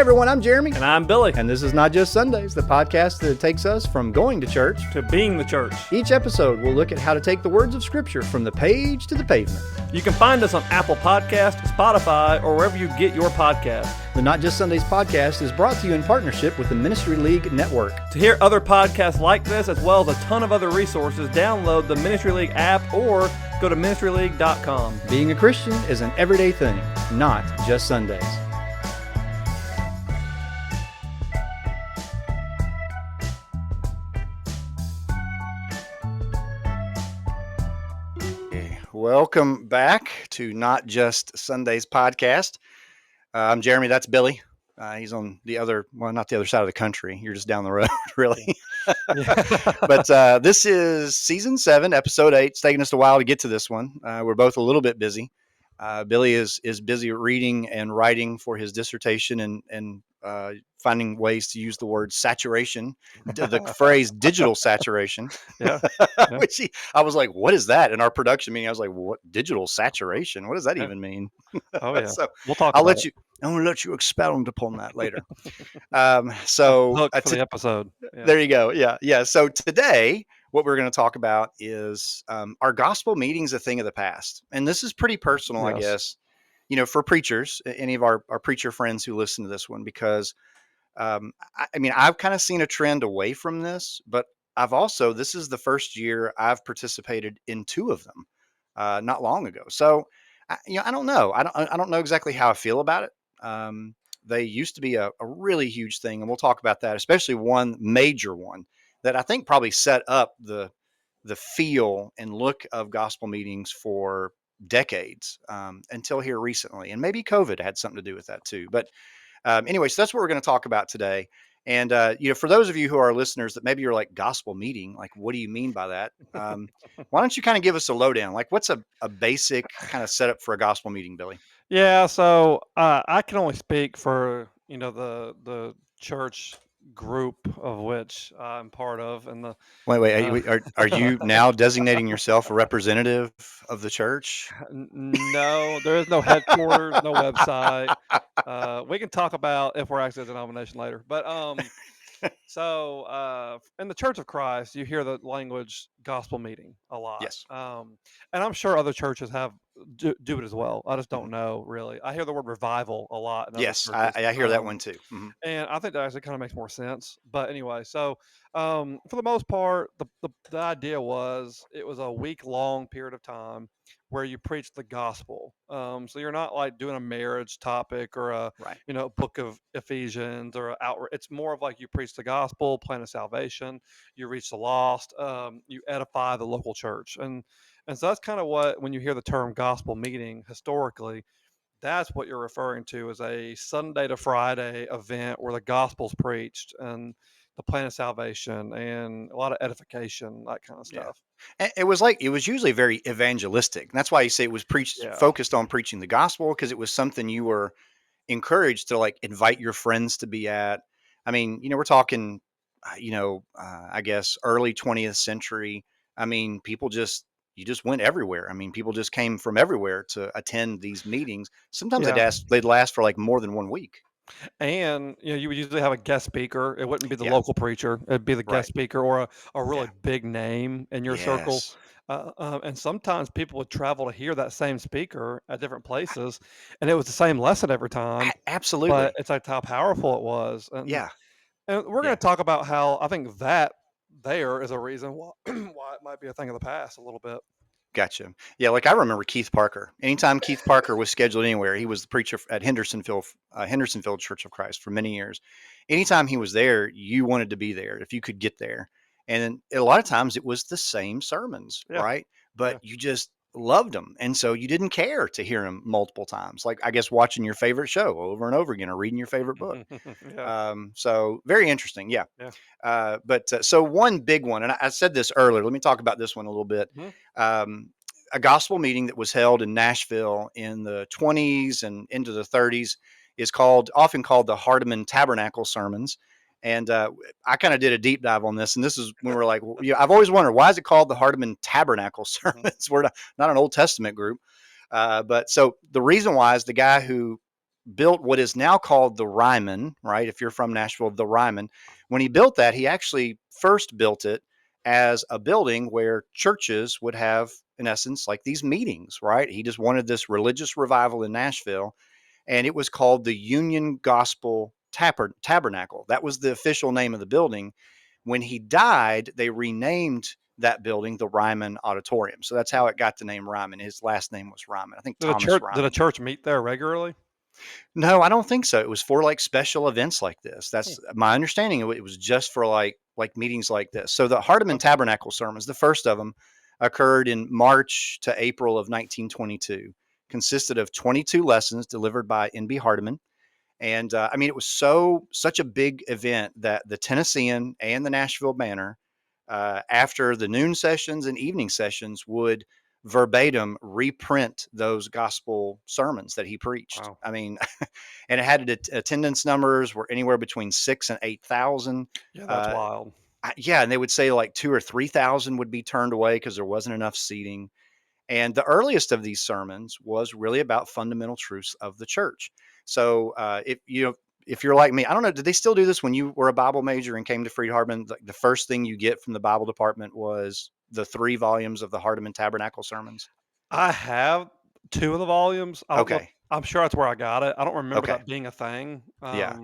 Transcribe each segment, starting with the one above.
everyone, I'm Jeremy. And I'm Billy. And this is Not Just Sundays, the podcast that takes us from going to church to being the church. Each episode, we'll look at how to take the words of Scripture from the page to the pavement. You can find us on Apple Podcasts, Spotify, or wherever you get your podcasts. The Not Just Sundays podcast is brought to you in partnership with the Ministry League Network. To hear other podcasts like this, as well as a ton of other resources, download the Ministry League app or go to ministryleague.com. Being a Christian is an everyday thing, not just Sundays. Welcome back to Not Just Sundays podcast. I'm Jeremy. That's Billy. He's on the other, well, not the other side of the country. You're just down the road, really. But this is season 7, episode 8. It's taking us a while to get to this one. We're both a little bit busy. Billy is busy reading and writing for his dissertation and finding ways to use the word saturation, the phrase digital saturation. Yeah. Which I was like, what is that? In our production meeting, I was like, what digital saturation? What does that even mean? Oh, yeah. So we'll talk I'm about going to let you expound upon that later. Look for the episode. Yeah. There you go. Yeah. So today, what we're going to talk about is are gospel meetings a thing of the past? And this is pretty personal, I guess, for preachers, any of our preacher friends who listen to this one, because I've kind of seen a trend away from this, but this is the first year I've participated in 2 of them not long ago. So, I don't know. I don't know exactly how I feel about it. They used to be a really huge thing, and we'll talk about that, especially one major one that I think probably set up the feel and look of gospel meetings for decades until here recently. And maybe COVID had something to do with that too. But anyway, so that's what we're going to talk about today. And, for those of you who are listeners that maybe you're like, gospel meeting, like, what do you mean by that? Why don't you kind of give us a lowdown? Like, what's a basic kind of setup for a gospel meeting, Billy? Yeah. So I can only speak for, the church group of which I'm part of. And Wait, are you now designating yourself a representative of the church? No, there is no headquarters, no website. We can talk about if we're actually a denomination later, but so in the Church of Christ, you hear the language gospel meeting a lot. Yes. And I'm sure other churches do it as well. I just don't know really. I hear the word revival a lot. Yes, I hear that one too. Mm-hmm. And I think that actually kind of makes more sense. But anyway, so for the most part, the idea was it was a week-long period of time where you preach the gospel. So you're not like doing a marriage topic or a book of Ephesians or it's more of like you preach the gospel, plan of salvation, you reach the lost, you edify the local church, and so that's kind of when you hear the term gospel meeting historically, that's what you're referring to as a Sunday to Friday event where the gospel's preached and the plan of salvation and a lot of edification, that kind of stuff. Yeah. It was usually very evangelistic. And that's why you say it was focused on preaching the gospel, because it was something you were encouraged to like invite your friends to be at. I mean, we're talking, I guess early 20th century. I mean, you just went everywhere. I mean, people just came from everywhere to attend these meetings. Sometimes they'd last for like more than 1 week. And you would usually have a guest speaker. It wouldn't be the local preacher. It'd be the guest speaker or a really big name in your circle. And sometimes people would travel to hear that same speaker at different places, and it was the same lesson every time. Absolutely. But it's like how powerful it was. And we're going to talk about how I think that there is a reason why it might be a thing of the past a little bit. Gotcha. Yeah, like I remember Keith Parker. Anytime Keith Parker was scheduled anywhere, he was the preacher at Hendersonville Church of Christ for many years. Anytime he was there, you wanted to be there if you could get there. And a lot of times it was the same sermons, right? But you just loved them. And so you didn't care to hear them multiple times. Like, I guess, watching your favorite show over and over again or reading your favorite book. So very interesting. Yeah. So one big one, and I said this earlier, let me talk about this one a little bit. A gospel meeting that was held in Nashville in the 20s and into the 30s is often called the Hardeman Tabernacle Sermons. And I kind of did a deep dive on this. And this is when we're like, I've always wondered, why is it called the Hardeman Tabernacle Sermons? We're not an Old Testament group. But so the reason why is the guy who built what is now called the Ryman, right? If you're from Nashville, the Ryman. When he built that, he actually first built it as a building where churches would have, in essence, like these meetings, right? He just wanted this religious revival in Nashville, and it was called the Union Gospel Tabernacle. That was the official name of the building. When he died, they renamed that building the Ryman Auditorium. So that's how it got the name Ryman. His last name was Ryman. I think Thomas Did a Ryman. church meet there regularly? No, I don't think so. It was for like special events like this. Hmm. That's my understanding of it. It was just for like meetings like this. So the Hardeman Okay. Tabernacle sermons, the first of them, occurred in March to April of 1922. Consisted of 22 lessons delivered by N.B. Hardeman. And I mean, it was such a big event that the Tennessean and the Nashville Banner, after the noon sessions and evening sessions, would verbatim reprint those gospel sermons that he preached. Wow. I mean, and it had attendance numbers were anywhere between 6,000 and 8,000. Yeah, that's Uh, wild. yeah, and they would say like 2,000 or 3,000 would be turned away because there wasn't enough seating. And the earliest of these sermons was really about fundamental truths of the church. So if you're like me, I don't know, did they still do this when you were a Bible major and came to Freed Hardeman? Like the first thing you get from the Bible department was the 3 volumes of the Hardeman Tabernacle sermons. I have 2 of the volumes. I don't know if Okay. I'm sure that's where I got it. I don't remember Okay. that being a thing. Yeah.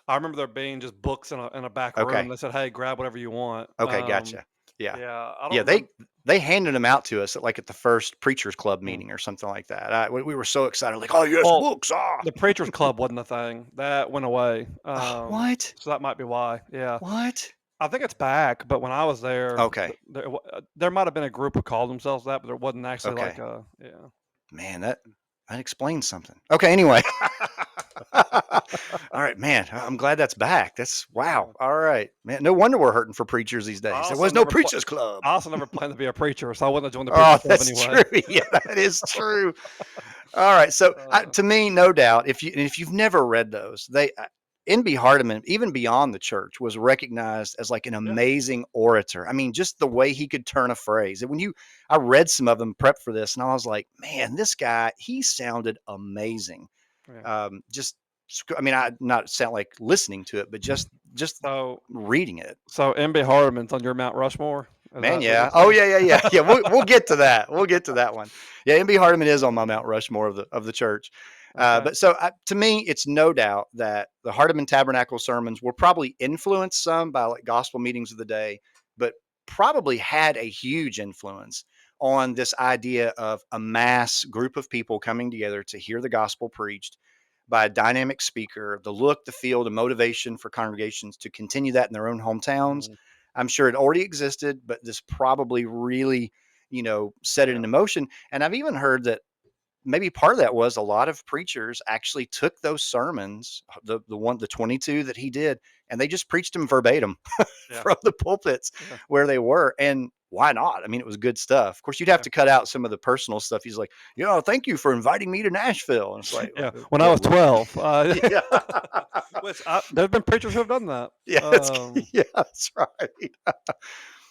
I remember there being just books in a back room. Okay. They said, "Hey, grab whatever you want." Okay. Gotcha. Yeah. Yeah, I don't Yeah. remember. They handed them out to us at the first preachers club Hmm. meeting or something like that. We were so excited, like, oh yes, Well, books. Ah. the Preachers Club wasn't a thing. That went away. Oh, what? So that might be why. Yeah. What? I think it's back, but when I was there, Okay. there might have been a group who called themselves that, but there wasn't actually like Okay. a yeah. Man, that explains something. Okay, anyway. All right, man. I'm glad that's back. That's wow. Yeah. All right, man. No wonder we're hurting for preachers these I days. There also was no never pla preachers club. I also never planned to be a preacher, so I wouldn't have joined the Oh, Preachers Club that's anyway. true. Yeah, that is true. All right. So Uh, to me, no doubt, if you've never read those, N.B. Hardeman, even beyond the church, was recognized as like an yeah, amazing orator. I mean, just the way he could turn a phrase. And I read some of them, prep for this, and I was like, man, this guy, he sounded amazing. yeah. Just, I mean, I not sound like listening to it, but just So reading it. so MB Hardeman's on your Mount Rushmore? Is Man, that what you're yeah. Oh, saying? yeah, yeah, yeah, yeah. We'll get to that. We'll get to that one. Yeah, M.B. Hardeman is on my Mount Rushmore of the church. Okay. But so to me, it's no doubt that the Hardeman Tabernacle sermons were probably influenced some by like gospel meetings of the day, but probably had a huge influence on this idea of a mass group of people coming together to hear the gospel preached by a dynamic speaker, the look, the feel, the motivation for congregations to continue that in their own hometowns. Mhm. I'm sure it already existed, but this probably really, set it Yeah. into motion. And I've even heard that maybe part of that was a lot of preachers actually took those sermons, the 22 that he did, and they just preached them verbatim Yeah. from the pulpits Yeah. where they were. And why not? I mean, it was good stuff. Of course, you'd have Yeah. to cut out some of the personal stuff. He's like, thank you for inviting me to Nashville. And it's like, Yeah. When I yeah, was 12, yeah, which there's been preachers who have done that. yeah, yeah, that's right.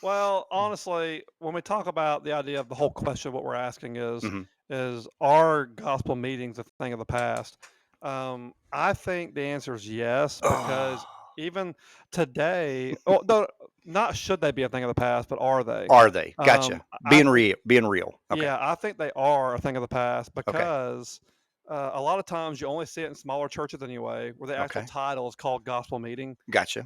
Well, honestly, when we talk about the idea of the whole question, of what we're asking Hmm. is are gospel meetings a thing of the past? I think the answer is yes, because Oh, even today, oh, no, not should they be a thing of the past, but are they? are they? Um, Gotcha. I Being think, real, being real. Okay. yeah, I think they are a thing of the past Okay. because a lot of times you only see it in smaller churches anyway, where the actual Okay. title is called gospel meeting. Gotcha.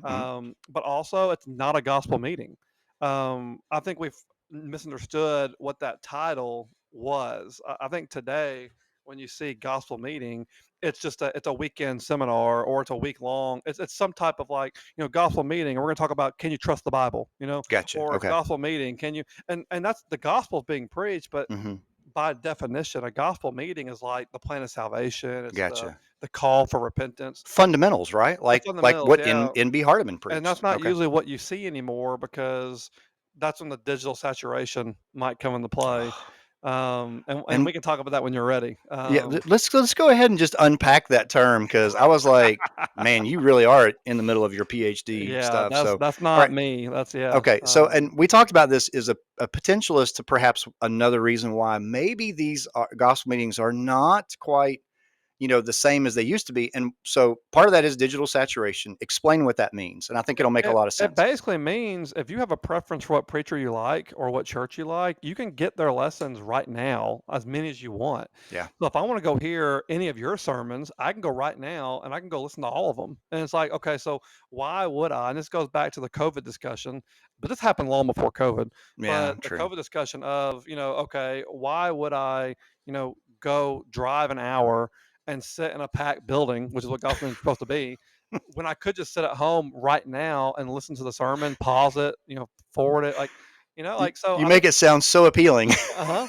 But also it's not a gospel meeting. I think we've misunderstood what that title was. I think today, when you see gospel meeting, it's a weekend seminar or it's a week long. It's some type of like gospel meeting, and we're going to talk about can you trust the Bible, Gotcha. or Okay. gospel meeting, can you and that's the gospel being preached, but Hmm. by definition, a gospel meeting is like the plan of salvation. It's the Gotcha. the call for repentance. Fundamentals, right? The Like fundamentals, what yeah. NB Hardeman And that's preached. not Okay. usually what you see anymore because that's when the digital saturation might come into play. And And we can talk about that when you're ready. yeah, let's go ahead and just unpack that term because I was like, man, you really are in the middle of your PhD Yeah, stuff. So, that's all not right. me. That's yeah. Okay. So, and we talked about this as a potential as to perhaps another reason why maybe these gospel meetings are not quite the same as they used to be. And so part of that is digital saturation. Explain what that means, and I think it'll make a It lot of it sense. basically means if you have a preference for what preacher you like or what church you like, you can get their lessons right now, as many as you want. Yeah. So if I want to go hear any of your sermons, I can go right now and I can go listen to all of them. And it's like, okay, so why would I? And this goes back to the COVID discussion, but this happened long before COVID. Yeah, But the true. COVID discussion of, okay, why would I, go drive an hour and sit in a packed building, which is what gospel is supposed to be, when I could just sit at home right now and listen to the sermon, pause it, forward it, You, so you I think, make it sound so appealing. uh-huh.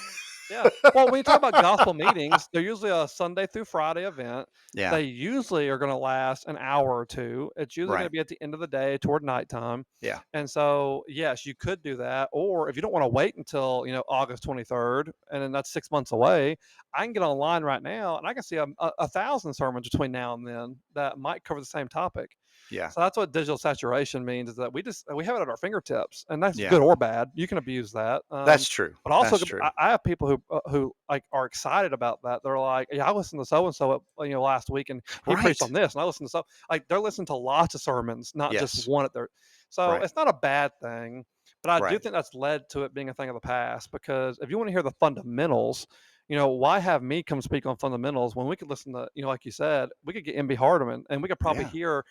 Yeah. Well, when you talk about gospel meetings, they're usually a Sunday through Friday event. Yeah. They usually are going to last an hour or two. It's usually going Right. to be at the end of the day toward nighttime. Yeah. And so, yes, you could do that. Or if you don't want to wait until, August 23rd, and then that's 6 months away, I can get online right now and I can see a thousand sermons between now and then that might cover the same topic. Yeah. So that's what digital saturation means, is that we have it at our fingertips, and that's Yeah. good or bad. You can abuse that. That's true. But also, That's true. I have people who like are excited about that. They're like, "Yeah, I listened to so and so, last week, and he preached Right. on this, and I listened to so like they're listening to lots of sermons, not just Yes. one at their." So Right. it's not a bad thing, but I do Right. think that's led to it being a thing of the past. Because if you want to hear the fundamentals, why have me come speak on fundamentals when we could listen to, like you said, we could get MB Hardeman, and we could probably Yeah. hear,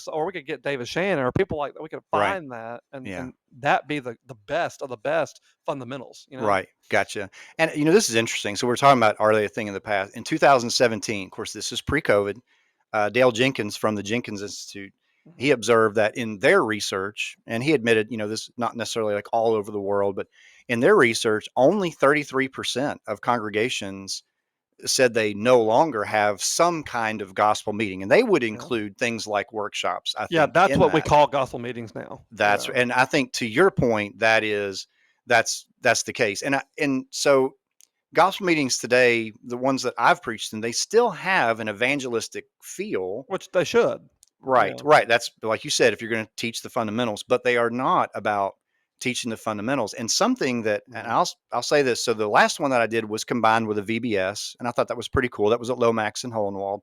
or we could get David Shannon or people like that. We could Right. find that, and Yeah. that be the best of the best fundamentals. Right. Gotcha. And this is interesting. So we're talking about, are they a thing in the past? In 2017, of course, this is pre-COVID. Dale Jenkins from the Jenkins Institute, he Mhm. observed that in their research, and he admitted, this not necessarily like all over the world, but in their research, only 33% of congregations said they no longer have some kind of gospel meeting, and they would Yeah. include things like workshops, I Yeah, think, that's in what we that. call gospel meetings now. That's Yeah. and I think to your point, that's the case. And so gospel meetings today, the ones that I've preached in, they still have an evangelistic feel. Which they should. Right, Yeah. right. That's like you said, if you're going to teach the fundamentals, but they are not about teaching the fundamentals. And something that, and Mhm. I'll say this. So the last one that I did was combined with a VBS, and I thought that was pretty cool. That was at Lomax in Hohenwald.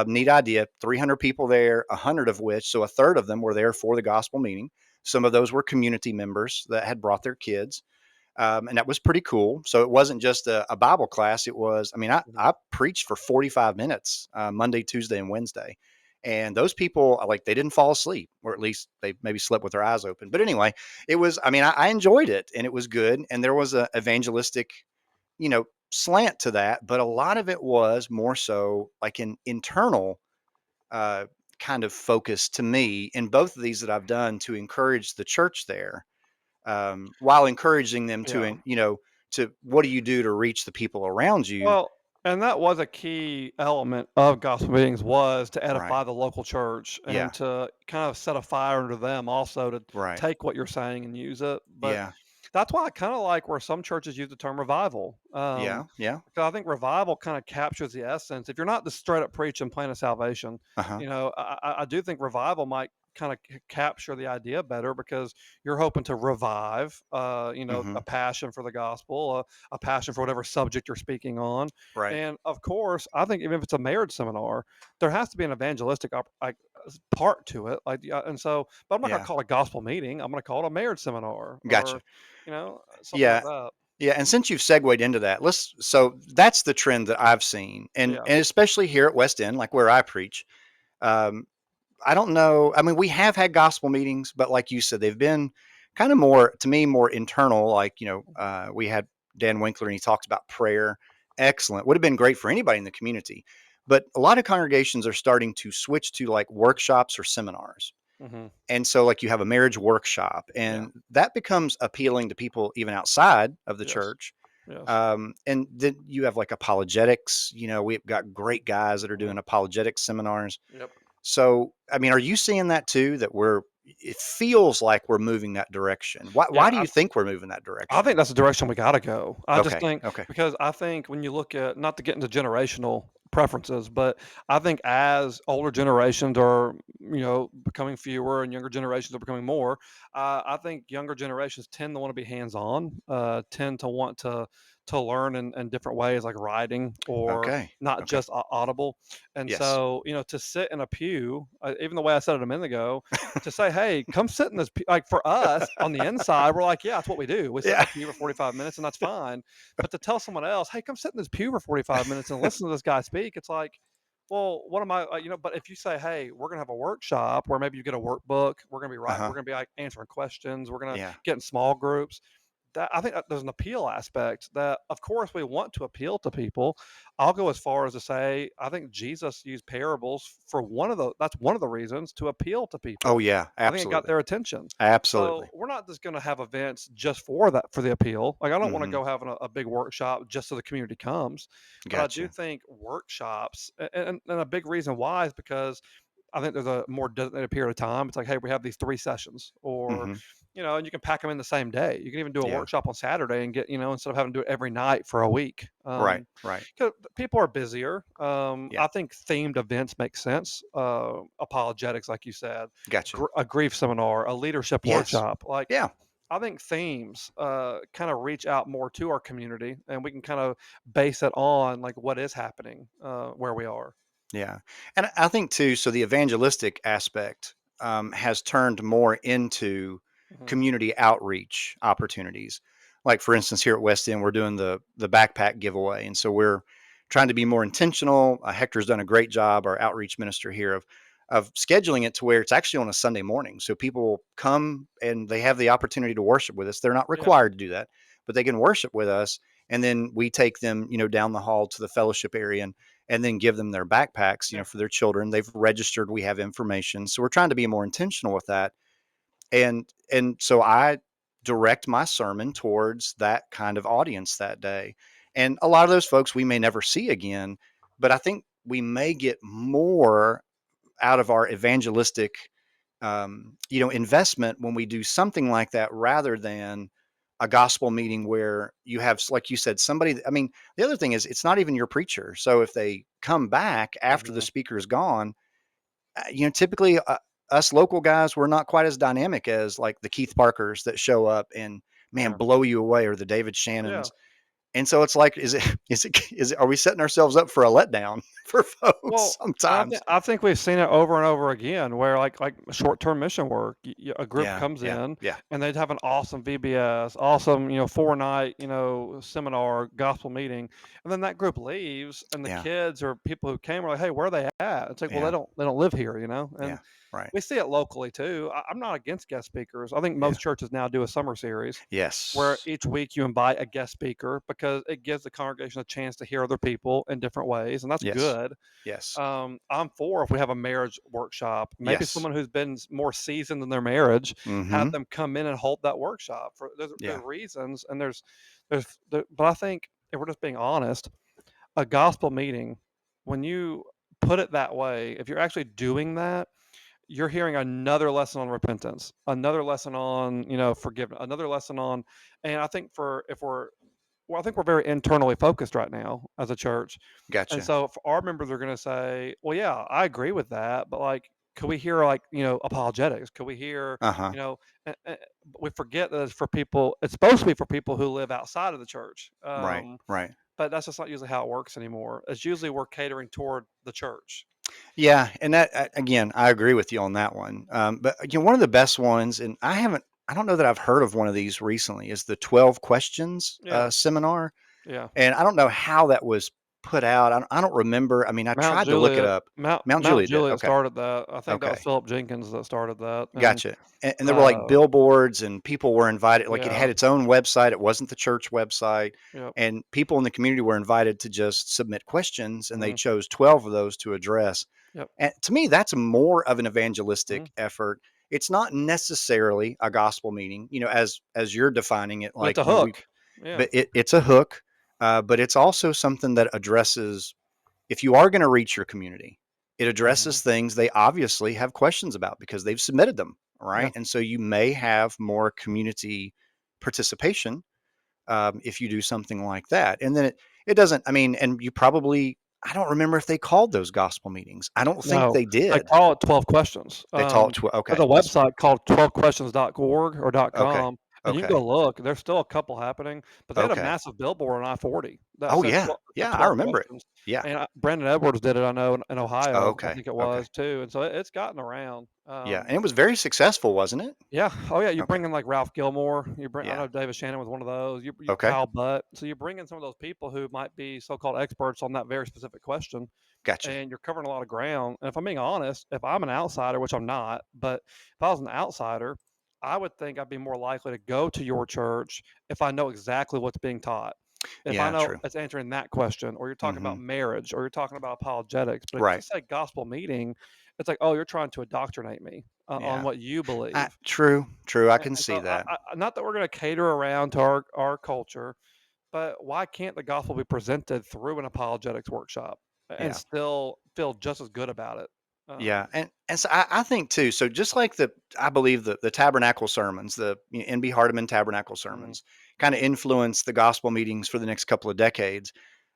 Neat idea. 300 people there, 100 of which, so a third of them were there for the gospel meeting. Some of those were community members that had brought their kids. And that was pretty cool. So it wasn't just a Bible class. It was, I mean, Mhm. I preached for 45 minutes Monday, Tuesday, and Wednesday. And those people, like, they didn't fall asleep, or at least they maybe slept with their eyes open. But anyway, it was, I mean, I enjoyed it and it was good. And there was a evangelistic, slant to that. But a lot of it was more so like an internal uh, kind of focus to me in both of these that I've done to encourage the church there, while encouraging them to, Yeah. to what do you do to reach the people around you? Well, and that was a key element of gospel meetings, was to Right. edify the local church and Yeah. to kind of set a fire under them also to Right. take what you're saying and use it. But Yeah. that's why I kind of like where some churches use the term revival. Yeah. Yeah. Because I think revival kind of captures the essence. If you're not the straight up preaching plan of salvation, Uh huh. I do think revival might kind of capture the idea better, because you're hoping to revive, Hmm. a passion for the gospel, a passion for whatever subject you're speaking on. Right. And of course, I think even if it's a marriage seminar, there has to be an evangelistic part to it. Like, yeah, and so, but I'm not going to Yeah. call it a gospel meeting. I'm going to call it a marriage seminar, Gotcha. or something like Yeah. that. Yeah. And since you've segued into that, so that's the trend that I've seen. And, Yeah. and especially here at West End, like where I preach, um, I don't know. I mean, we have had gospel meetings, but like you said, they've been kind of more, to me, more internal. Like, we had Dan Winkler and he talked about prayer. Excellent. Would have been great for anybody in the community. But a lot of congregations are starting to switch to like workshops or seminars. Hmm. And so, like, you have a marriage workshop, Yeah. and that becomes appealing to people even outside of the Yes. church. Yes. And then you have like apologetics. We've got great guys that are Mhm. doing apologetics seminars. Yep. So, I mean, are you seeing that too? That it feels like we're moving that direction. Yeah. Why do you think we're moving that I direction? think that's the direction we gotta go. I just Okay. think, Okay. because I think when you look at, not to get into generational preferences. But I think as older generations are, becoming fewer and younger generations are becoming more, I think younger generations tend to want to be hands on, tend to want to learn in different ways, like writing or Okay. not Okay. just audible. And Yes. so, to sit in a pew, even the way I said it a minute ago, to say, hey, come sit in this pew. Like for us on the inside, we're like, yeah, that's what we do. We sit in Yeah. a pew for 45 minutes and that's fine. But to tell someone else, hey, come sit in this pew for 45 minutes and listen to this guy speak, it's like, well, what am I, but if you say, hey, we're going to have a workshop where maybe you get a workbook, we're Uh-huh. going to be like answering questions, we're going to Yeah. get in small groups. That I think that there's an appeal aspect that, of course, we want to appeal to people. I'll go as far as to say I think Jesus used parables for that's one of the reasons to appeal to Oh people. yeah, I think it got absolutely. their attention. So Absolutely. we're not just going to have events just for that, for the appeal. Like I don't want to Mhm. go having a big workshop just so the community comes, but I do Gotcha. think workshops, and a big reason why is because I think there's a more designated period of time. It's like, hey, we have these 3 sessions, or Mhm. and you can pack them in the same day. You can even do a Yeah. workshop on Saturday and get, instead of having to do it every night for a week. Right. Right. 'Cause people are busier. Yeah. I think themed events make sense. Apologetics, like you said, Gotcha. a grief seminar, a leadership Yes. workshop. Like Yeah. I think themes kind of reach out more to our community, and we can kind of base it on like what is happening where we are. Yeah. And I think too, so the evangelistic aspect has turned more into Hmm. community outreach opportunities. Like for instance, here at West End, we're doing the backpack giveaway. And so we're trying to be more intentional. Hector's done a great job, our outreach minister here, of scheduling it to where it's actually on a Sunday morning. So people come and they have the opportunity to worship with us. They're not Yeah. required to do that, but they can worship with us. And then we take them, down the hall to the fellowship area and then give them their backpacks, Yeah. for their children. They've registered, we have information. So we're trying to be more intentional with that. And so I direct my sermon towards that kind of audience that day. And a lot of those folks we may never see again, but I think we may get more out of our evangelistic investment when we do something like that rather than a gospel meeting where you have, like you said, somebody. I mean, the other thing is it's not even your preacher. So if they come back after the Hmm. speaker is gone, typically us local guys, we're not quite as dynamic as like the Keith Parkers that show up and man Yeah. blow you away, or the David Yeah. Shannons. And so it's like, are we setting ourselves up for a letdown for folks Well, and sometimes? I think we've seen it over and over again where like short-term mission work, a group Yeah, comes yeah, in yeah, and they'd have an awesome VBS, awesome, 4 night, seminar, gospel meeting. And then that group leaves and the yeah, kids or people who came are like, hey, where are they at? It's like, well, yeah, they don't live here, and yeah. Right. we see it locally too. I'm not against guest speakers. I think Yeah. most churches now do a summer series where Yes. each week you invite a guest speaker because it gives the congregation a chance to hear other people in different ways, and that's Yes. good. Yes. I'm for if we have a marriage workshop, maybe Yes. someone who's been more seasoned in their marriage, have Mhm. them come in and hold that workshop. For there's Yeah. reasons, and but I think if we're just being honest, a gospel meeting, when you put it that way, if you're actually doing that, you're hearing another lesson on repentance, another lesson on forgiveness, another lesson on, and I think for if we're well, I think we're very internally focused right now as a church. And Gotcha. so if our members are going to say, well, yeah, I agree with that, but like, could we hear like, apologetics? Could we hear, Uh-huh. you know, we forget that it's supposed to be for people who live outside of the church. Right. Right. But that's just not usually how it works anymore. It's usually we're catering toward the church. Yeah, and that again, I agree with you on that one. But one of the best ones, and I don't know that I've heard of one of these recently, is the 12 questions Yeah. seminar. Yeah. And I don't know how that was put out. I don't remember. I mean, I Mount tried to look it Juliet, up. Mount Mount Mount Juliet did. Juliet Okay. started that. I think that was Okay. Philip Jenkins that started that. And Gotcha. And there were like uh, billboards and people were invited. Like it yeah, had its own website. It wasn't the church website. yep, And people in the community were invited to just submit questions. And they mhm, chose 12 of those to address. yep, And to me, that's more of an evangelistic mhm. effort. It's not necessarily a gospel meeting, as you're defining it. But it's Like, a hook. Yeah, but it's a hook. But it's also something that addresses, if you are going to reach your community, it mhm, addresses things they obviously have questions about because they've submitted them, yeah, right? And so you may have more community participation if you do something like that. And then it doesn't. I mean, and you probably. I don't remember if they called those gospel meetings. I don't think No, they they did. call it 12 questions. They taught There's okay. a That's website called 12questions.org or okay. .com, and you can Okay. go look. There's still a couple happening, but they had a Okay. massive billboard on I-40 that Oh said yeah. the Yeah, I 12 remember it. questions. Yeah. And Brandon Edwards did it, I know, in Ohio, I Okay. think it Okay. was too. And so it's gotten around. Yeah, and it was very successful, wasn't it? Yeah. Oh, yeah. You Okay. bring in like Ralph Gilmore. I Yeah. know David Shannon was one of those. You Okay. Kyle Butt. So you bring in some of those people who might be so-called experts on that very specific question, Gotcha. and you're covering a lot of ground. And if I'm being honest, if I'm an outsider, which I'm not, but if I was an outsider, I would think I'd be more likely to go to your church if I know exactly what's being taught. If I Yeah, know true. it's answering that question, or you're talking about Mhm. marriage, or you're talking about apologetics. But if you Right. say gospel meeting, it's like, oh, you're trying to indoctrinate me on Yeah. what you believe. True, true, I And can and see so that. not that we're gonna cater around to our culture, but why can't the gospel be presented through an apologetics workshop and Yeah. still feel just as good about it? Yeah, Um, and so I think too. So just like I believe the tabernacle sermons, the N.B. Hardeman tabernacle mhm, sermons, kind of influenced the gospel meetings for the next couple of decades.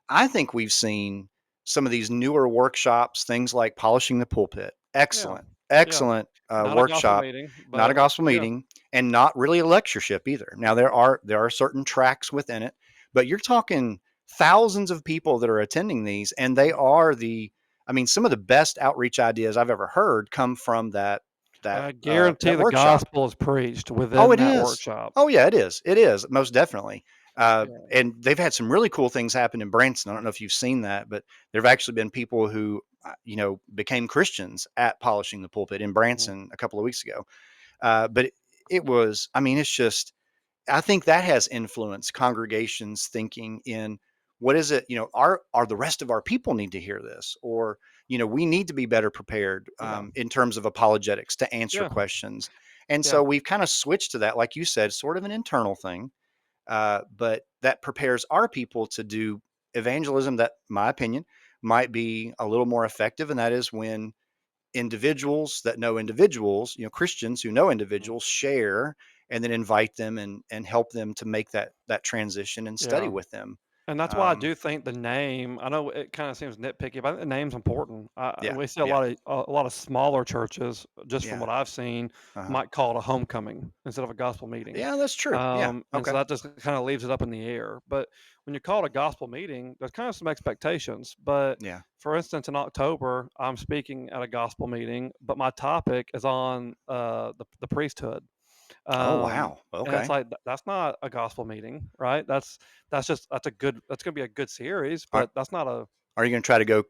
I think we've seen some of these newer workshops, things like polishing the pulpit. yeah, Excellent, yeah. excellent Not a gospel workshop. meeting, Not a but gospel yeah, meeting, and not really a lectureship either. Now mhm, there are certain tracks within it, but you're talking thousands of people that are attending these, and they mhm. are the. I mean, some of the best outreach ideas I've ever heard come from I guarantee that the workshop. gospel is preached Oh, within it that is. workshop. Oh, yeah, it is. It is most definitely. Yeah, And they've had some really cool things happen in Branson. I don't know if you've seen that, but there've actually been people who, became Christians at polishing the pulpit in mhm, Branson a couple of weeks ago. But it was, I mean, it's just, I think that has influenced congregations thinking in what is it, are the rest of our people need to hear this, or we need to be better prepared yeah, in terms of apologetics to answer yeah, questions. And yeah, so we've kind of switched to that, like you said, sort of an internal thing, but that prepares our people to do evangelism that, my opinion, might be a little more effective, and that is when individuals that know individuals, Christians who know mhm, individuals share and then invite them and help them to make that transition and study yeah. with them. And that's why I Um, do think the name. I know it kind of seems nitpicky, but I think the name's important. yeah, We see a yeah, lot of smaller churches, just from yeah, what I've seen, uh-huh. might call it a homecoming instead of a gospel meeting. Yeah, that's true. Yeah, And so okay, that just kind of leaves it up in the air. But when you call it a gospel meeting, there's kind of some expectations. But yeah. for instance, in October, I'm speaking at a gospel meeting, but my topic is on the priesthood. Oh Um, wow, and it's okay. like that's not a gospel meeting, right? That's gonna be a good series, Are, but that's not a. are you going to try to go,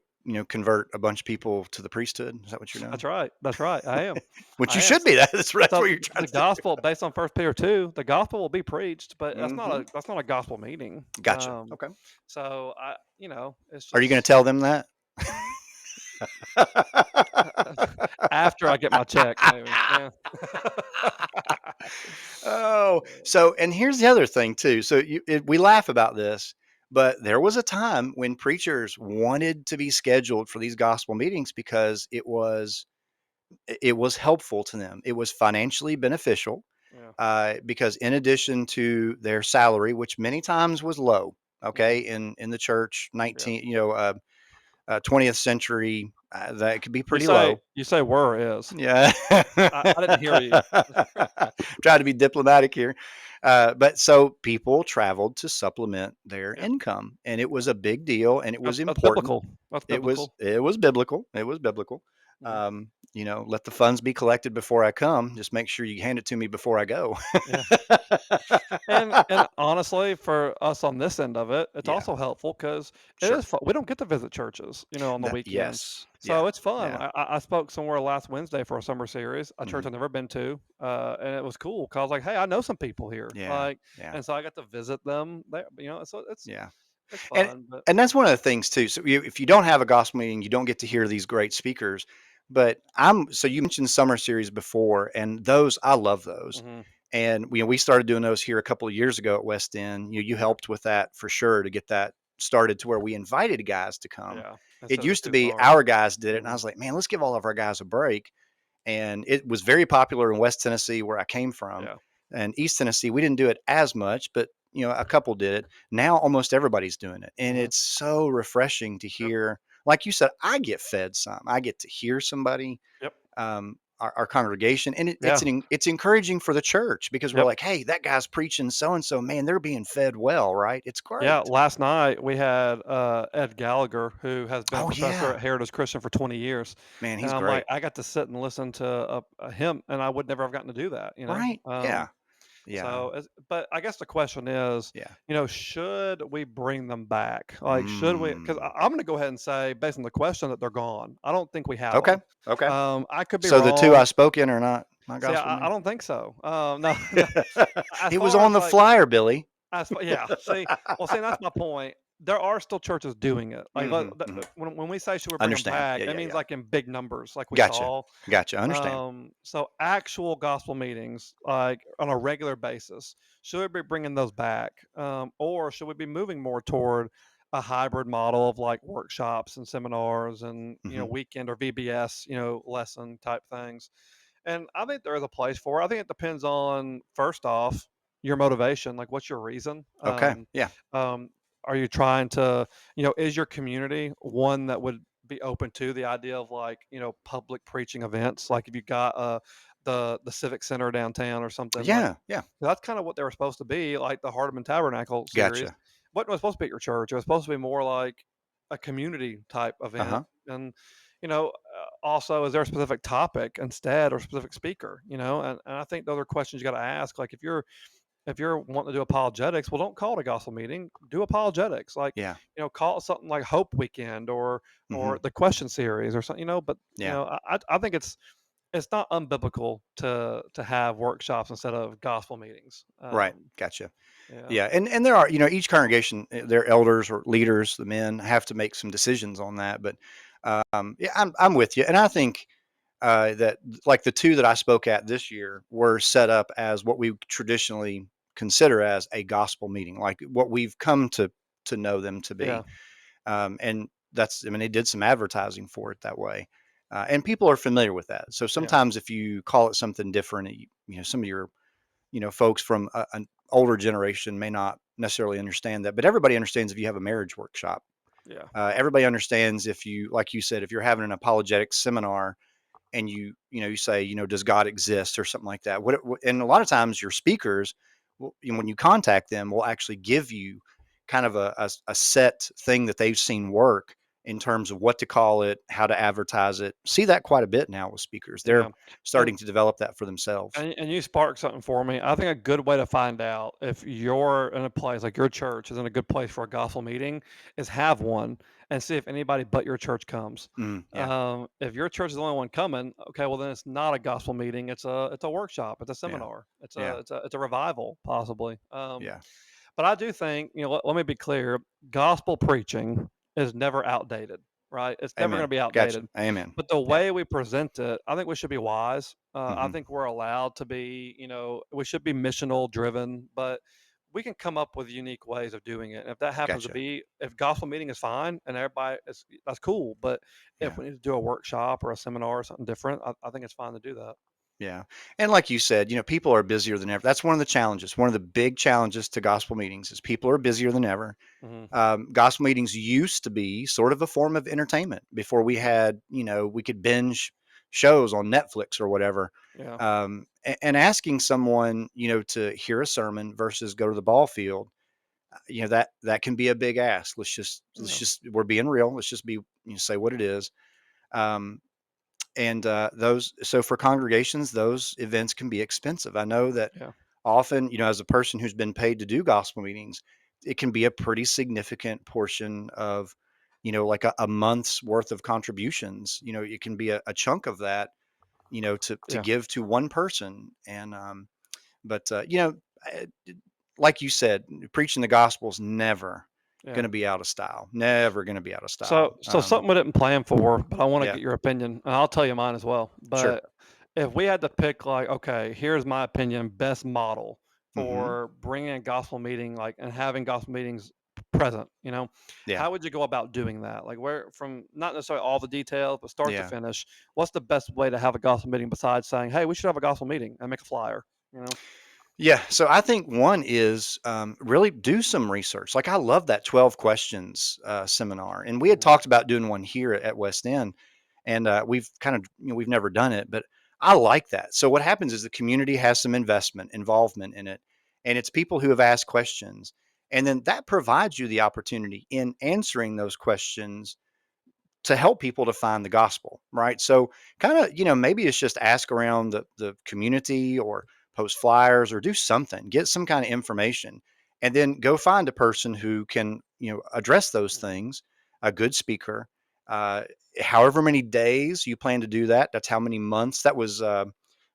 convert a bunch of people to the priesthood? Is that what you're doing? That's right. That's right. I am. Which I you am. should be. That's So what you're trying the to do. gospel, based on First Peter 2, the gospel will be preached, but Hmm. that's not a gospel meeting. Gotcha. Okay. So it's Are you going to just tell them that? after I get my check, maybe. Yeah. Oh, so and here's the other thing too. So we laugh about this, but there was a time when preachers wanted to be scheduled for these gospel meetings because it was helpful to them. It was financially beneficial Yeah. because in addition to their salary, which many times was low, Mhm. okay, in the church, Yeah. 20th century, that could be You pretty say low. you say "were" is. Yeah. I didn't hear you. Try to be diplomatic here. But so people traveled to supplement their Yeah. income, and it was Yeah. a big deal, and it was That's important. biblical. That's It was biblical. it was biblical. It was biblical. Mhm. Let the funds be collected before I come. Just make sure you hand it to me before I go. Yeah. And honestly, for us on this end of it, it's Yeah, also helpful because it sure. is fun. We don't get to visit churches, on the That weekends, yes. Yeah. so it's fun. Yeah. I spoke somewhere last Wednesday for a summer series, a church Mhm. I've never been to, and it was cool 'cause I was like, "Hey, I know some people here," Yeah. Yeah. and so I got to visit them there, so Yeah. it's And fun, but and that's one of the things too. So if you don't have a gospel meeting, you don't get to hear these great speakers. But so you mentioned summer series before, and those I love those. mhm, And we started doing those here a couple of years ago at West End. You yeah, helped with that for sure to get that started to where we invited guys to come. yeah, It instead of used the to 2 be bars. our guys did it, and I Mhm, was like, man, let's give all of our guys a break. And it was very popular in West Tennessee, where I came from, yeah, and East Tennessee. We didn't do it as much, but a couple did it. Now almost everybody's doing it, and Mhm. it's so refreshing to Yep. hear. Like you said, I get fed some. I get to hear somebody, Yep. our congregation, and Yeah. it's encouraging for the church because we're Yep. like, hey, that guy's preaching so and so. Man, they're being fed well, right? It's Yeah, great. last night we had Ed Gallagher, who has been a Oh professor yeah, at Heritage Christian for 20 years, man, and he's I'm like, great. I got to sit and listen to him, and I would never have gotten to do that, you know. Right? Yeah, yeah, So, but I guess the question is, yeah. should we bring them back? Like, should we? Because Mm. I'm going to go ahead and say, based on the question, that they're gone. I don't think we have Okay, them. okay. I could be So the two I wrong. spoke in are not See, gospel I music. don't think so. No, no. As It was far on as the like flyer, Billy. Yeah, see, well, see, that's my point. There are still churches doing it. Like, Hmm, hmm. when we say should we bring them Understand? back, Yeah, it yeah, means yeah. like in big numbers, like we Gotcha, saw. gotcha. Understand. So actual gospel meetings, like on a regular basis, should we be bringing those back, or should we be moving more toward a hybrid model of like workshops and seminars and Hmm. weekend or VBS lesson type things? And I think there is a place for it. I think it depends on, first off, your motivation. Like, what's your reason? Okay. Yeah. Um, are you trying to, is your community one that would be open to the idea of like, public preaching events? Like, if you got the Civic Center downtown or something, like Yeah. Yeah. that's kind of what they were supposed to be, like the Hardeman Tabernacle series. Gotcha. What was supposed to be at your church? It was supposed to be more like a community type Uh event. huh. And also, is there a specific topic instead or specific speaker? And I think those are questions you got to ask. Like, if you're wanting to do apologetics, well, don't call it a gospel meeting. Do apologetics. Like, Yeah. call it something like Hope Weekend or Hmm. the question series or something. But Yeah. I think it's not unbiblical to have workshops instead of gospel meetings. Right. Gotcha. Yeah, Yeah. And there are, each congregation, their elders or leaders, the men have to make some decisions on that. But yeah, I'm with you, and I think that like the two that I spoke at this year were set up as what we traditionally consider as a gospel meeting, like what we've come to know them to yeah, be. And that's, I mean, they did some advertising for it that way. And people are familiar with that. So yeah, sometimes if you call it something different, some of your, folks from an older generation may not necessarily understand that, but everybody understands if you have a marriage workshop. yeah, Everybody understands if you, like you said, if you're having an apologetics seminar and you say, does God exist or something like that. And a lot of times your speakers, when you contact them, will actually give you kind of a set thing that they've seen work in terms of what to call it, how to advertise it. See that quite a bit now with speakers. They're yeah. And starting to develop that for themselves. And you sparked something for me. I think a good way to find out if you're in a place like your church is in a good place for a gospel meeting is have one and see if anybody but your church comes. Yeah. If your church is the only one coming, okay, well then it's not a gospel meeting. It's a workshop. It's a Yeah. seminar. It's Yeah. a revival possibly. Yeah. But I do think, let me be clear, gospel preaching is never outdated, right? It's never going Amen. to be Gotcha. outdated. Amen. But the Yeah. way we present it, I think we should be wise. I Hmm. think we're allowed to be, we should be missional driven, but we can come up with unique ways of doing it. And if that happens to Gotcha. be, if gospel meeting is fine and everybody is, that's cool. But if Yeah. we need to do a workshop or a seminar or something different, I think it's fine to do that. Yeah. And like you said, people are busier than ever. That's one of the challenges. One of the big challenges to gospel meetings is people are busier than ever. Hmm. Gospel meetings used to be sort of a form of entertainment before we had, we could binge shows on Netflix or whatever. Yeah. And asking someone, to hear a sermon versus go to the ball field, that can be a big ask. Let's Yeah. just, we're being real. Let's just be, say what it is. Um, and so for congregations, those events can be expensive. I know that Yeah. often, as a person who's been paid to do gospel meetings, it can be a pretty significant portion of, like a month's worth of contributions. It can be a chunk of that, to Yeah. give to one person. And but eh, like you said, preaching the gospel is never going Yeah. to be out of style. Never going to be out of style. So something we didn't plan for, but I want to Yeah, get your opinion, and I'll tell you mine as well. sure. But if we had to pick, like, okay, here's my opinion, best model Hmm. for bringing a gospel meeting, like, and having gospel meetings present, Yeah, how would you go about doing that? Like, where from not necessarily all the details, but start to yeah. finish, what's the best way to have a gospel meeting besides saying, hey, we should have a gospel meeting and make a flyer, you know? Yeah, so I think one is really do some research. Like I love that 12 questions seminar, and we had Mhm. talked about doing one here at West End, and we've kind of we've never done it, but I like that. So what happens is the community has some involvement in it, and it's people who have asked questions, and then that provides you the opportunity in answering those questions to help people to find the gospel, right? So kind of, maybe it's just ask around the community or post flyers or do something, get some kind of information, and then go find a person who can, address those Mhm. things, a good speaker. Uh, However many days you plan to do that, that's how many months. That was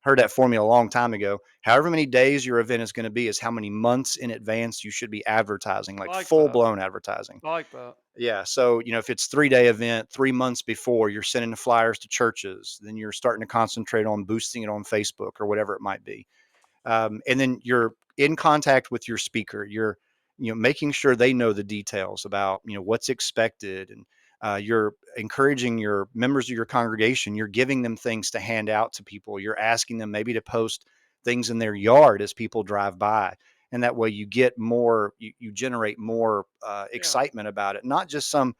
heard that formula a long time ago. However many days your event is going to be is how many months in advance you should be advertising, I like like full that. blown advertising. I like that. Yeah. So, if it's 3-day event, 3 months before you're sending the flyers to churches, then you're starting to concentrate on boosting it on Facebook or whatever it might be. And then you're in contact with your speaker. You're, making sure they know the details about, what's expected, and you're encouraging your members of your congregation. You're giving them things to hand out to people. You're asking them maybe to post things in their yard as people drive by. And that way you get more, you generate more Yeah. excitement about it, not just some,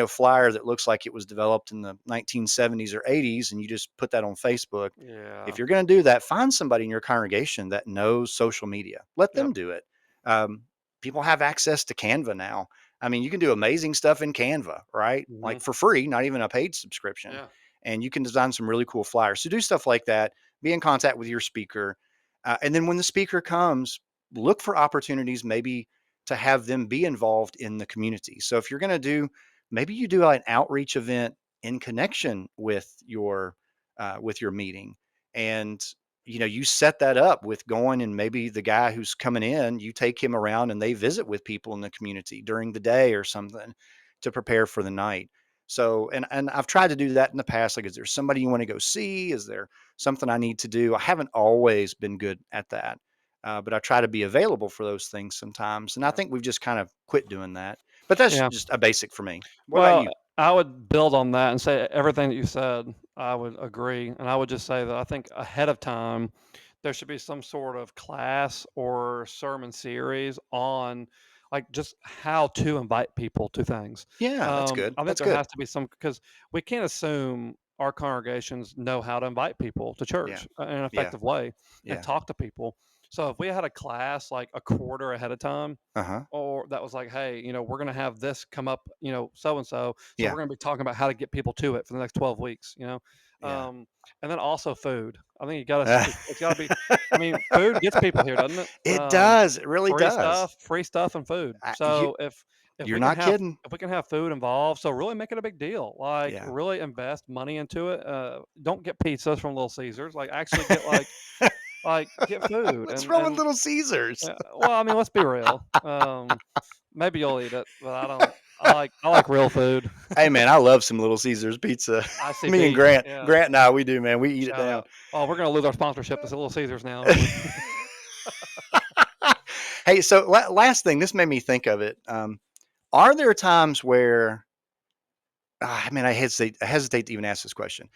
flyer that looks like it was developed in the 1970s or 80s and you just put that on Facebook. If Yeah. you're going to do that, find somebody in your congregation that knows social media. Let Yep. them do it. Um, People have access to Canva now. I mean, you can do amazing stuff in Canva, right? Mhm. Like for free, not even a paid subscription. Yeah. And you can design some really cool flyers. So do stuff like that. Be in contact with your speaker. And then when the speaker comes, look for opportunities maybe to have them be involved in the community. So if you're going to do, maybe you do an outreach event in connection with your meeting, and you set that up with going, and maybe the guy who's coming in, you take him around and they visit with people in the community during the day or something to prepare for the night. So, and I've tried to do that in the past. Like, is there somebody you want to go see? Is there something I need to do? I haven't always been good at that, but I try to be available for those things sometimes. And I Yeah. think we've just kind of quit doing that. But that's Yeah. just a basic for me. What about Well, you? I would build on that and say everything that you said, I would agree. And I would just say that I think ahead of time, there should be some sort of class or sermon series on like just how to invite people to things. Yeah, that's good. I think That's there good. has to be some because we can't assume our congregations know how to invite people to Yeah, church in an yeah, effective way and yeah. talk to people. So if we had a class like a quarter ahead of time, Uh huh. or that was like, hey, we're going to have this come up, so and so we're Yeah, going to be talking about how to get people to it for the next 12 weeks, yeah. and then also food. I think you got to, it's got to be, I mean, food gets people here, doesn't it? It does. It really does. Free stuff and food. I, you So if you're we can not have, kidding. if we can have food involved, so really make it a big deal, like Yeah. really invest money into it. Don't get pizzas from Little Caesars, like actually get like get food What's wrong with and Little Caesars? well, I mean, let's be real. Maybe you'll eat it, but I don't. I like real food. Hey man, I love some Little Caesars pizza. Me and ICP, Grant, yeah, Grant and I, we do, man. We eat it shout down. out. Oh, we're gonna lose our sponsorship to Little Caesars now, aren't we? Hey, so last thing, this made me think of it. Are there times where, I mean, I hesitate to even ask this question.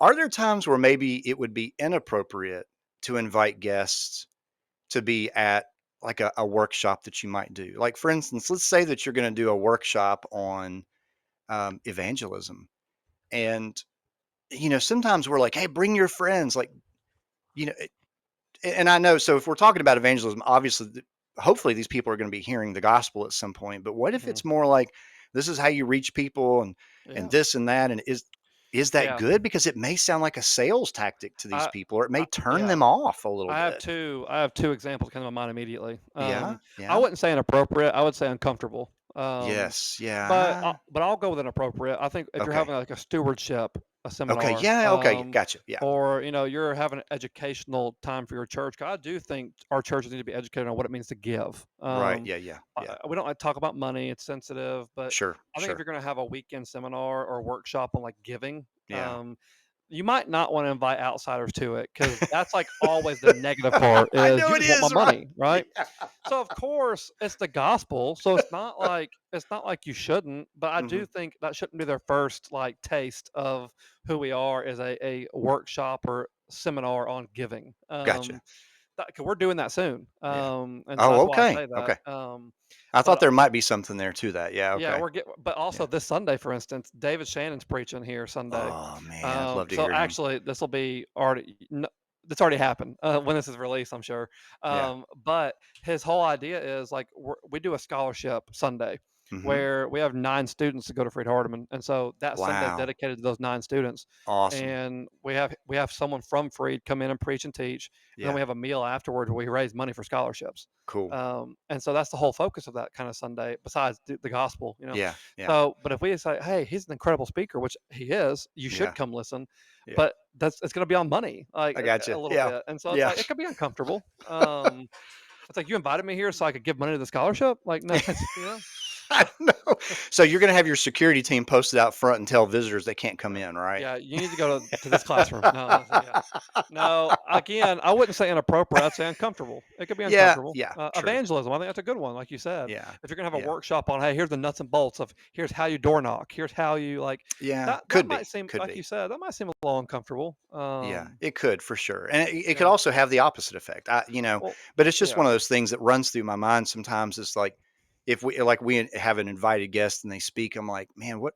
Are there times where maybe it would be inappropriate to invite guests to be at like a workshop that you might do? Like, for instance, let's say that you're going to do a workshop on evangelism. And, sometimes we're like, hey, bring your friends. Like, you know, and I know, so if we're talking about evangelism, obviously, hopefully these people are going to be hearing the gospel at some point. But what if Mhm. it's more like this is how you reach people, and Yeah, this and that? And is that yeah. good? Because it may sound like a sales tactic to these I, people, or it may turn yeah. them off a little I have bit. two. I have two examples come to my mind immediately. Yeah. I Yeah. wouldn't say inappropriate. I would say uncomfortable. Yes. But Yeah. I'll go with inappropriate. I think if you're Okay. having like a stewardship, a Okay. seminar, Yeah. Okay. Gotcha. Yeah. or you're having an educational time for your church. 'Cause I do think our churches need to be educated on what it means to give. Right. Yeah. Yeah. Yeah. We don't like to talk about money; it's sensitive. But Sure. I think if Sure. you're going to have a weekend seminar or workshop on like giving, Yeah. you might not want to invite outsiders to it because that's like always the negative part I is know you it just want my is, right? money, right? Yeah. So of course it's the gospel. So it's not like you shouldn't, but I Hmm. do think that shouldn't be their first like taste of who we are as a workshop or seminar on giving. Gotcha. 'cause we're doing that soon. Yeah. And so Oh, that's why I okay. say that. Okay. I thought But there might be something there to that. Yeah. yeah, Okay. but also Yeah. this Sunday, for instance, David Shannon's preaching here Sunday. Oh man, I'd love to So hear him. actually, this will be already. This already happened when this is released, I'm sure. Yeah. But his whole idea is like we do a scholarship Sunday Hmm. where we have 9 students to go to Freed Hardeman, and so that Sunday is Wow. dedicated to those 9 students. Awesome. And we have someone from Freed come in and preach and teach, and then Yeah. we have a meal afterwards where we raise money for scholarships. Cool. And so that's the whole focus of that kind of Sunday, besides the gospel, you know. Yeah. Yeah. So, but if we say, hey, he's an incredible speaker, which he is, you should Yeah. come listen. Yeah. But it's going to be on money, like I a gotcha. little Yeah. bit, and so it's Yeah. like it could be uncomfortable. It's like you invited me here so I could give money to the scholarship. Like, no, I know. So you're gonna have your security team posted out front and tell visitors they can't come in, right? Yeah, you need to go to this classroom. No, yeah. No, again, I wouldn't say inappropriate. I'd say uncomfortable. It could be Yeah. uncomfortable. Yeah. True. Evangelism, I think that's a good one, like you said. Yeah. If you're gonna have a Yeah. workshop on, hey, here's the nuts and bolts of here's how you door knock, here's how you like Yeah. that Could might be. seem Could like you be. said, that might seem a little uncomfortable. Yeah, it could for sure, and it could Yeah. also have the opposite effect. Well, But it's just yeah. one of those things that runs through my mind sometimes. It's like if we have an invited guest and they speak, I'm like, man, what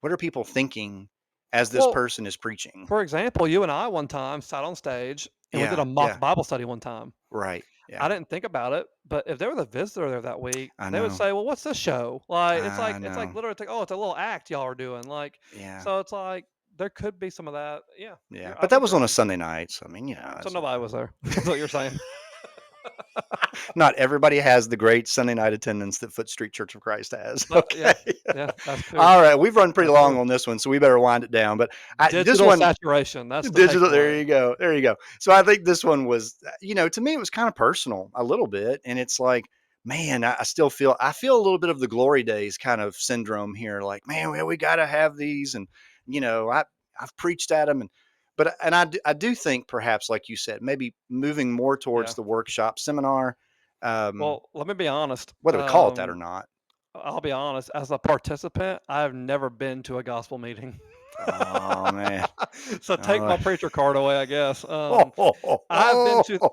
are people thinking as this Well, person is preaching? for example, you and I one time sat on stage and we did Yeah, a mock yeah, Bible study one time. right, I yeah, didn't think about it, but if they were the visitor there that week, I they would know, say, "Well, what's this show?" Like I it's like know, literally, it's like, "Oh, it's a little act y'all are doing." Like, yeah, so it's like there could be some of that. Yeah, yeah. I But that think was you're on a right. Sunday night, so I mean, So that's nobody was there. That's what you're saying. not everybody has the great Sunday night attendance that Foot Street Church of Christ has. No, Okay. yeah, yeah, that's true. All right, we've run pretty That's long true. on this one, so we better wind it down. But this Digital one, saturation. That's the digital. There takeaway. you go. There you go. So I think this one was, to me, it was kind of personal a little bit, and it's like, man, I still feel a little bit of the glory days kind of syndrome here. Like, man, we got to have these, and I've preached at them, and I do think perhaps, like you said, maybe moving more towards Yeah. the workshop seminar. Um, Well, let me be honest. whether we call it that or not. I'll be honest. As a participant, I've never been to a gospel meeting. Oh man. So take Oh. my preacher card away, I guess. I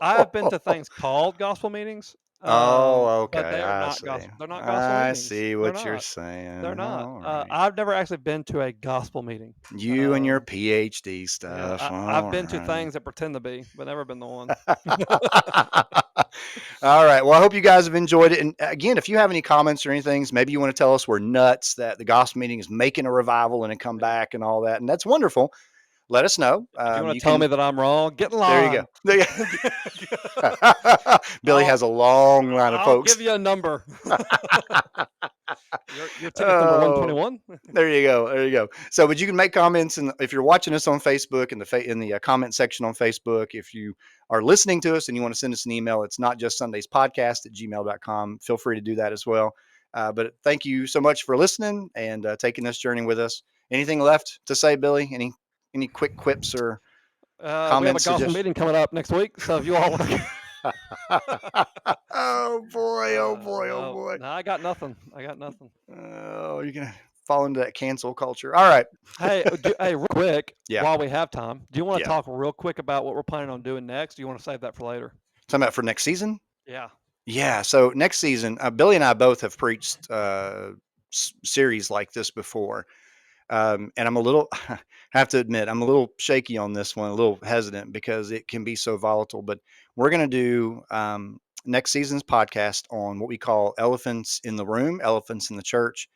have been to things called gospel meetings, Oh, but okay. they are I not see. gospel. They're not gospel I meetings. see They're what you're not. They're saying. not. All right. I've never actually been to a gospel meeting. You and your Um, PhD yeah, stuff. I've All been to right. things that pretend to be, but never been the one. All right. Well, I hope you guys have enjoyed it. And again, if you have any comments or anything, maybe you want to tell us we're nuts that the gospel meeting is making a revival and a Yeah. comeback and all that. And that's wonderful. Let us know. If you want You to tell me can, that I'm wrong, get in there you go. line. There Billy I'll has a long line of I'll folks. give you a number. Your ticket's number Oh, 121. there you go. There you go. So, but you can make comments, and if you're watching us on Facebook in the comment section on Facebook, if you are listening to us and you want to send us an email, it's not just Sundays podcast at gmail.com. Feel free to do that as well. But thank you so much for listening and taking this journey with us. Anything left to say, Billy? Any quick quips or We have a comments? gospel meeting coming up next week, so if you all want to, Oh boy! Oh boy! Oh no, boy! no, I got nothing. I got nothing. Oh, you're gonna fall into that cancel culture. All right. Hey, real quick, Yeah. while we have time, do you want to Yeah. talk real quick about what we're planning on doing next? Do you want to save that for later? Talking about for next season. Yeah. Yeah. So next season, Billy and I both have preached series like this before. And I'm a little, have to admit, I'm a little shaky on this one, a little hesitant because it can be so volatile. But we're going to do next season's podcast on what we call elephants in the room, elephants in the church.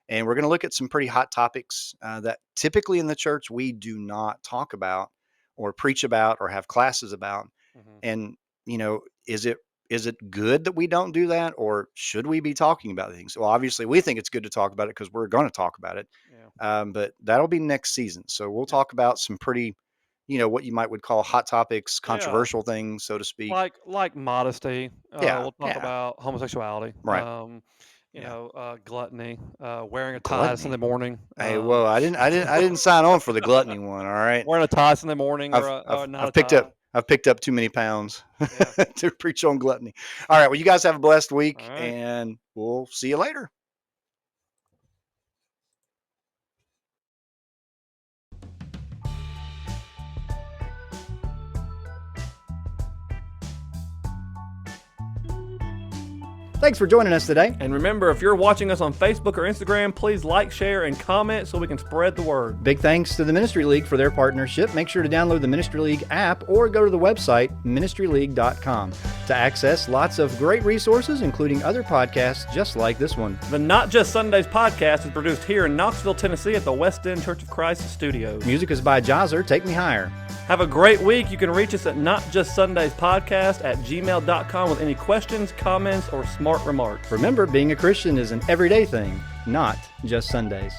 And we're going to look at some pretty hot topics that typically in the church we do not talk about or preach about or have classes about. Hmm. And, is it good that we don't do that, or should we be talking about things? Well, obviously, we think it's good to talk about it because we're going to talk about it. Yeah. But that'll be next season. So we'll Yeah. talk about some pretty, what you might would call hot topics, Yeah. controversial things, so to speak. Like modesty. Yeah. We'll talk Yeah. about homosexuality. Right. You Yeah. know, gluttony, wearing a tie Gluttony. Sunday morning, Hey, whoa! I didn't sign on for the gluttony one. All right. wearing a tie Sunday morning, I've I've or not a I've picked tie. up I've picked up too many pounds Yeah. to preach on gluttony. All right. Well, you guys have a blessed All week, right. and we'll see you later. Thanks for joining us today. And remember, if you're watching us on Facebook or Instagram, please like, share, and comment so we can spread the word. Big thanks to the Ministry League for their partnership. Make sure to download the Ministry League app or go to the website, ministryleague.com, to access lots of great resources, including other podcasts just like this one. The Not Just Sundays podcast is produced here in Knoxville, Tennessee at the West End Church of Christ studios. Music is by Jazzer, Take Me Higher. Have a great week. You can reach us at notjustsundayspodcast@gmail.com with any questions, comments, or smart remarks. Remember, being a Christian is an everyday thing, not just Sundays.